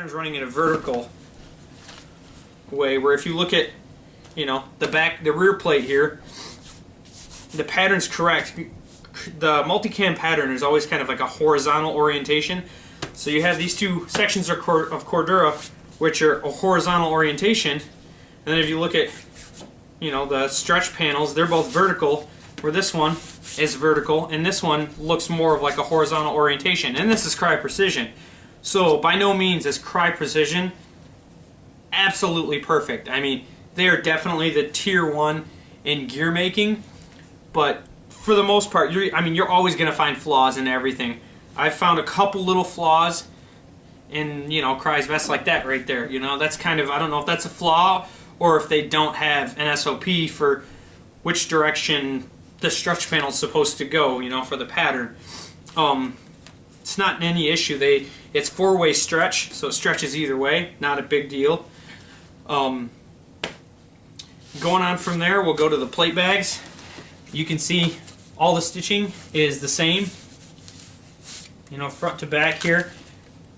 pattern's running in a vertical way, where if you look at, you know, the rear plate here, the pattern's correct. The multicam pattern is always kind of like a horizontal orientation. So you have these two sections of Cordura, which are a horizontal orientation, and then if you look at, you know, the stretch panels, they're both vertical, where this one is vertical, and this one looks more of like a horizontal orientation. And this is Crye Precision. So by no means is Crye Precision absolutely perfect. I mean, they are definitely the tier 1 in gear making, but for the most part, you're always going to find flaws in everything. I've found a couple little flaws in, you know, Crye's vest like that right there. You know, that's kind of, I don't know if that's a flaw or if they don't have an SOP for which direction the stretch panel is supposed to go, you know, for the pattern. It's not any issue. It's 4-way stretch, so it stretches either way. Not a big deal. Going on from there, we'll go to the plate bags. You can see all the stitching is the same, you know, front to back here.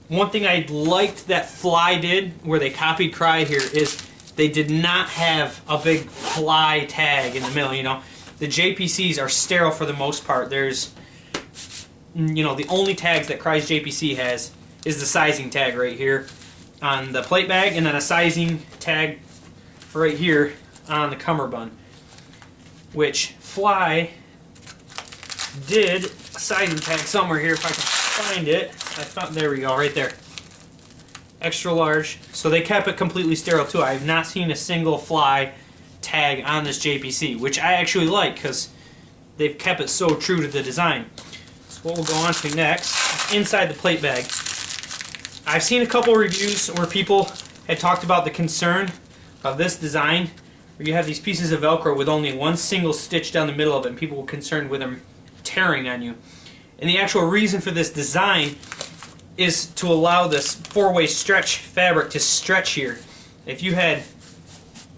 One thing I liked that Flyye did, where they copied Crye here, is they did not have a big Flyye tag in the middle. You know, the JPCs are sterile for the most part. There's, you know, the only tags that Crye's JPC has is the sizing tag right here on the plate bag, and then a sizing tag right here on the cummerbund, which Flyye did a sizing tag somewhere here, if I can find it. There we go, right there. Extra large. So they kept it completely sterile too. I have not seen a single Flyye tag on this JPC, which I actually like because they've kept it so true to the design. So what we'll go on to next, inside the plate bag. I've seen a couple reviews where people had talked about the concern of this design, where you have these pieces of Velcro with only one single stitch down the middle of it, and people were concerned with them tearing on you. And the actual reason for this design is to allow this 4-way stretch fabric to stretch here. If you had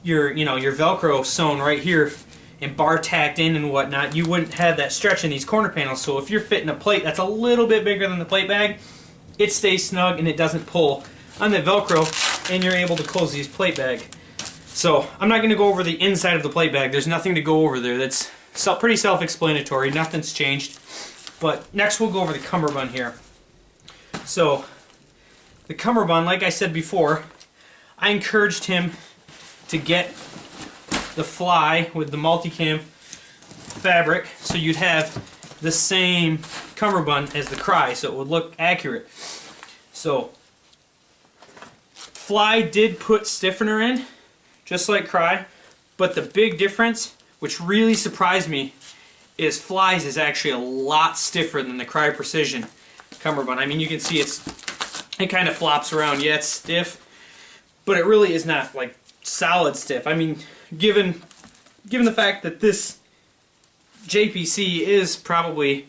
your, you know, your Velcro sewn right here and bar tacked in and whatnot, you wouldn't have that stretch in these corner panels. So if you're fitting a plate that's a little bit bigger than the plate bag, it stays snug and it doesn't pull on the Velcro, and you're able to close these plate bag. So I'm not going to go over the inside of the plate bag. There's nothing to go over there. That's pretty self-explanatory. Nothing's changed. But next we'll go over the cummerbund here. So the cummerbund, like I said before, I encouraged him to get the Flyye with the multicam fabric, so you'd have the same cummerbund as the Crye, so it would look accurate. So Flyye did put stiffener in, just like Crye, but the big difference, which really surprised me, is Flye's is actually a lot stiffer than the Crye Precision cummerbund. I mean, you can see it kind of flops around. Yeah, it's stiff, but it really is not like solid stiff. I mean, given the fact that this JPC is probably,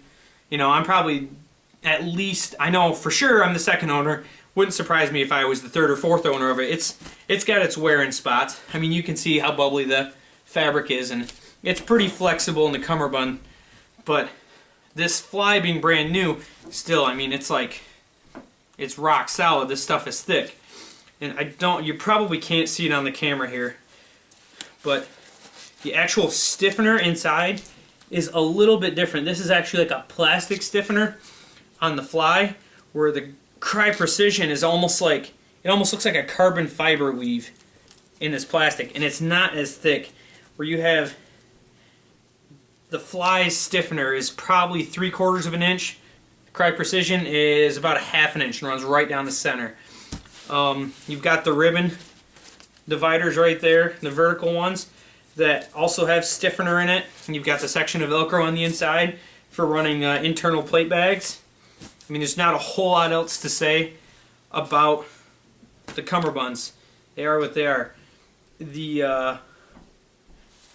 you know, I'm probably at least, I know for sure I'm the second owner. Wouldn't surprise me if I was the third or fourth owner of it. It's got its wearing spots. I mean, you can see how bubbly the fabric is, and it's pretty flexible in the cummerbund. But this Flyye being brand new, still, I mean, it's like, it's rock solid. This stuff is thick. And you probably can't see it on the camera here, but the actual stiffener inside is a little bit different. This is actually like a plastic stiffener on the Flyye, where the Crye Precision is almost like, it almost looks like a carbon fiber weave in this plastic, and it's not as thick. Where you have the Flye's stiffener is probably 3/4 of an inch. The Crye Precision is about 1/2 inch and runs right down the center. You've got the ribbon dividers right there, the vertical ones, that also have stiffener in it. And you've got the section of Velcro on the inside for running internal plate bags. I mean, there's not a whole lot else to say about the cummerbunds. They are what they are. The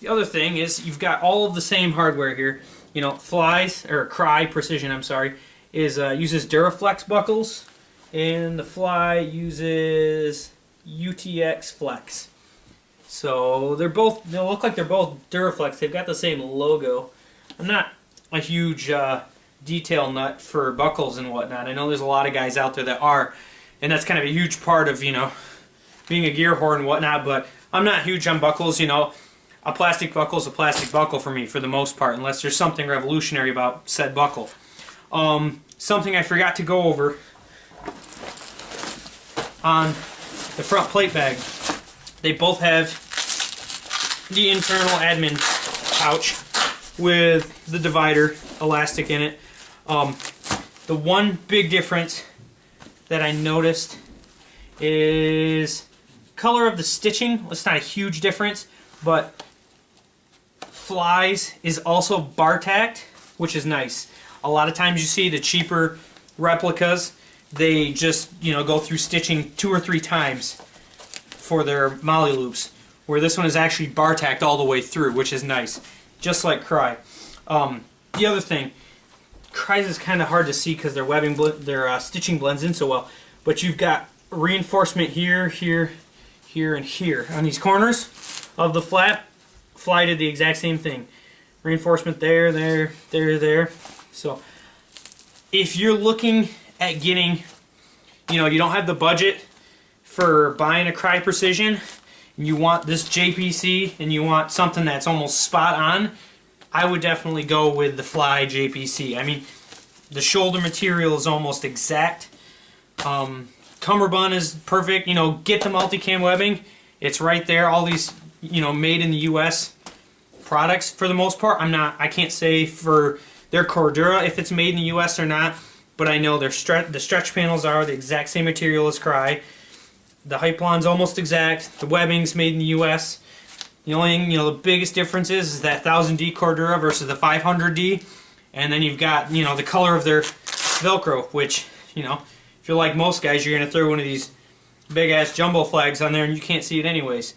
other thing is you've got all of the same hardware here. You know, Crye Precision, I'm sorry, uses Duraflex buckles, and the Flyye uses UTX Flex. So they look like they're both Duraflex. They've got the same logo. I'm not a huge detail nut for buckles and whatnot. I know there's a lot of guys out there that are. and that's kind of a huge part of, you know, being a gear whore and whatnot. But I'm not huge on buckles, you know. A plastic buckle is a plastic buckle for me for the most part, unless there's something revolutionary about said buckle. Something I forgot to go over on the front plate bag. They both have the internal admin pouch with the divider elastic in it. The one big difference that I noticed is color of the stitching. It's not a huge difference, but Flye's is also bar tacked, which is nice. A lot of times you see the cheaper replicas, they just, you know, go through stitching 2 or 3 times for their molly loops, where this one is actually bar tacked all the way through, which is nice, just like Crye. The other thing, Crye's is kind of hard to see because their stitching blends in so well, but you've got reinforcement here, here, here, and here on these corners of the flap. Flyye did the exact same thing. Reinforcement there, there, there, there. So if you're looking at getting, you know, you don't have the budget for buying a Crye Precision, and you want this JPC, and you want something that's almost spot on, I would definitely go with the Flyye JPC. I mean, the shoulder material is almost exact. Cummerbund is perfect. You know, get the multicam webbing. It's right there. All these, you know, made in the U.S. products for the most part. I can't say for their Cordura if it's made in the U.S. or not, but I know the stretch panels are the exact same material as Crye. The Hyplon's almost exact. The webbing's made in the U.S. The only thing, you know, the biggest difference is that 1000D Cordura versus the 500D, and then you've got, you know, the color of their Velcro, which, you know, if you're like most guys, you're going to throw one of these big-ass jumbo flags on there and you can't see it anyways.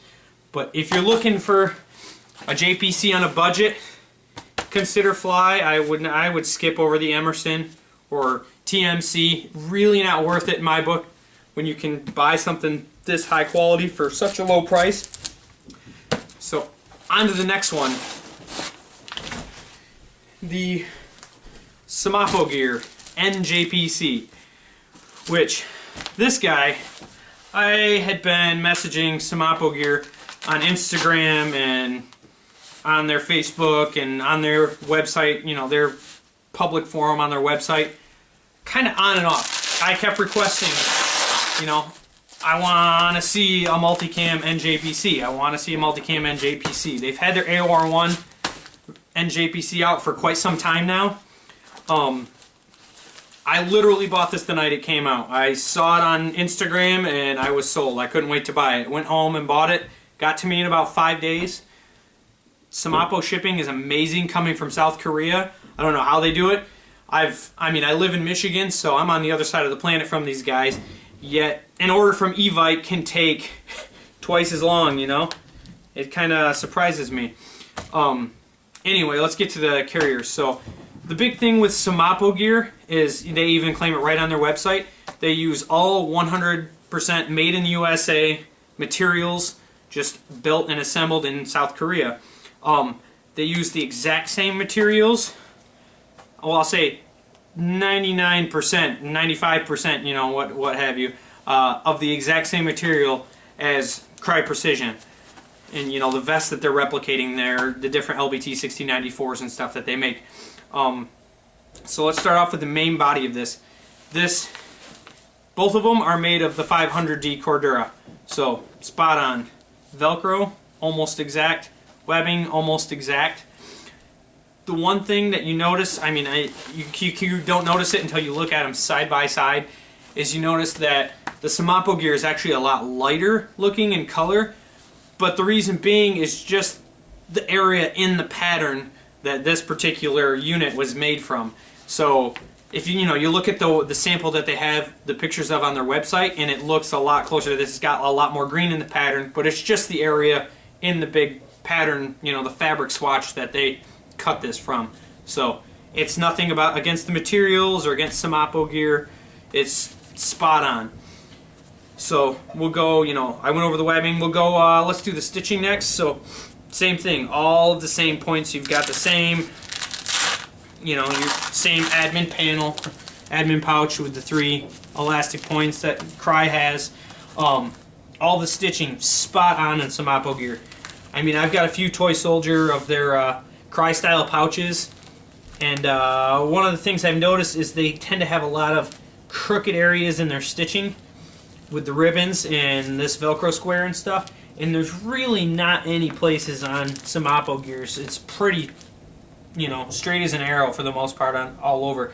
But if you're looking for a JPC on a budget, consider Flyye. I would skip over the Emerson or TMC. Really not worth it in my book when you can buy something this high quality for such a low price. So, on to the next one. The Semapo Gear NJPC, which this guy, I had been messaging Semapo Gear on Instagram and on their Facebook and on their website, you know, their public forum on their website, kind of on and off. I kept requesting, you know, I want to see a multicam NJPC. I want to see a multicam NJPC. They've had their AOR1 NJPC out for quite some time now. I literally bought this the night it came out. I saw it on Instagram and I was sold. I couldn't wait to buy it. Went home and bought it. Got to me in about 5 days. Semapo shipping is amazing coming from South Korea. I don't know how they do it. I mean, I live in Michigan, so I'm on the other side of the planet from these guys. Yet, an order from Evite can take twice as long, you know? It kind of surprises me. Anyway, let's get to the carriers. So, the big thing with Semapo Gear is they even claim it right on their website. They use all 100% made in the USA materials, just built and assembled in South Korea. They use the exact same materials. Well, I'll say 99%, 95%, you know, what have you, of the exact same material as Crye Precision. And, you know, the vests that they're replicating there, the different LBT 1694s and stuff that they make. So let's start off with the main body of this. Both of them are made of the 500D Cordura. So, spot on. Velcro, almost exact. Webbing, almost exact. The one thing that you notice, I mean, you don't notice it until you look at them side by side, is you notice that the Semapo Gear is actually a lot lighter looking in color, but the reason being is just the area in the pattern that this particular unit was made from. So if you look at the sample that they have the pictures of on their website, and it looks a lot closer to this. It's got a lot more green in the pattern, but it's just the area in the big pattern, you know, the fabric swatch that they cut this from. So it's nothing against the materials or against Semapo Gear. It's spot on. So we'll go, you know, I went over the webbing. We'll go, let's do the stitching next. So same thing, all of the same points. You've got the same, you know, your same admin panel. admin pouch with the 3 elastic points that Crye has. All the stitching spot on in Semapo Gear. I mean, I've got a few toy soldier of their Crye style pouches, and one of the things I've noticed is they tend to have a lot of crooked areas in their stitching with the ribbons and this Velcro square and stuff, and there's really not any places on Semapo Gears. It's pretty, you know, straight as an arrow for the most part on all over.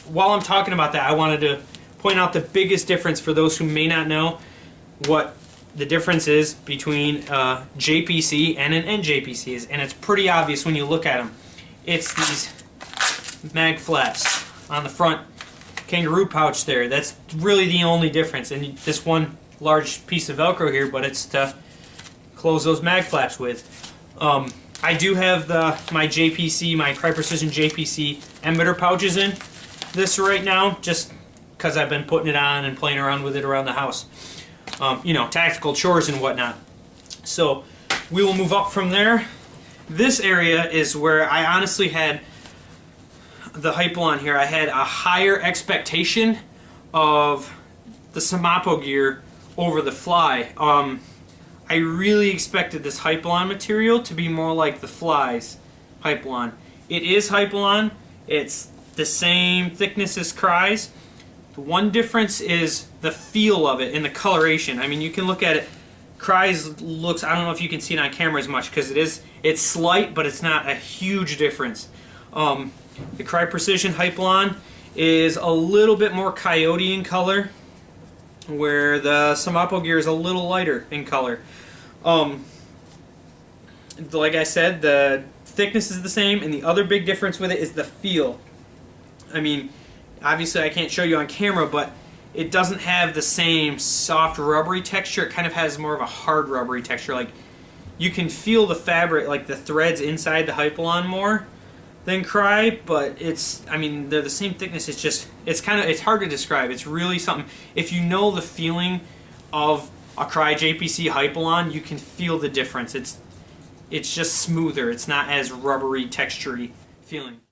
While I'm talking about that, I wanted to point out the biggest difference for those who may not know what the difference is between a JPC and an NJPC is, and it's pretty obvious when you look at them. It's these mag flaps on the front kangaroo pouch there. That's really the only difference, and this one large piece of Velcro here, but it's to close those mag flaps with. I do have my JPC, my Crye Precision JPC emitter pouches in this right now, just because I've been putting it on and playing around with it around the house. You know, tactical chores and whatnot. So we will move up from there. This area is where I honestly had the Hypalon here. I had a higher expectation of the Semapo Gear over the Flyye. I really expected this Hypalon material to be more like the Flye's Hypalon. It is Hypalon. It's the same thickness as Crye's. The one difference is the feel of it and the coloration. I mean, you can look at it. Crye's looks, I don't know if you can see it on camera as much because it's slight, but it's not a huge difference. The Crye Precision Hypalon is a little bit more coyote in color, where the Semapo Gear is a little lighter in color. Like I said, the thickness is the same, and the other big difference with it is the feel. I mean, obviously I can't show you on camera, but it doesn't have the same soft rubbery texture. It kind of has more of a hard rubbery texture. Like, you can feel the fabric, like the threads inside the Hypalon more than Crye, but it's, I mean, they're the same thickness. It's just, it's hard to describe. It's really something. If you know the feeling of a Crye JPC Hypalon, you can feel the difference. It's just smoother. It's not as rubbery, textury feeling.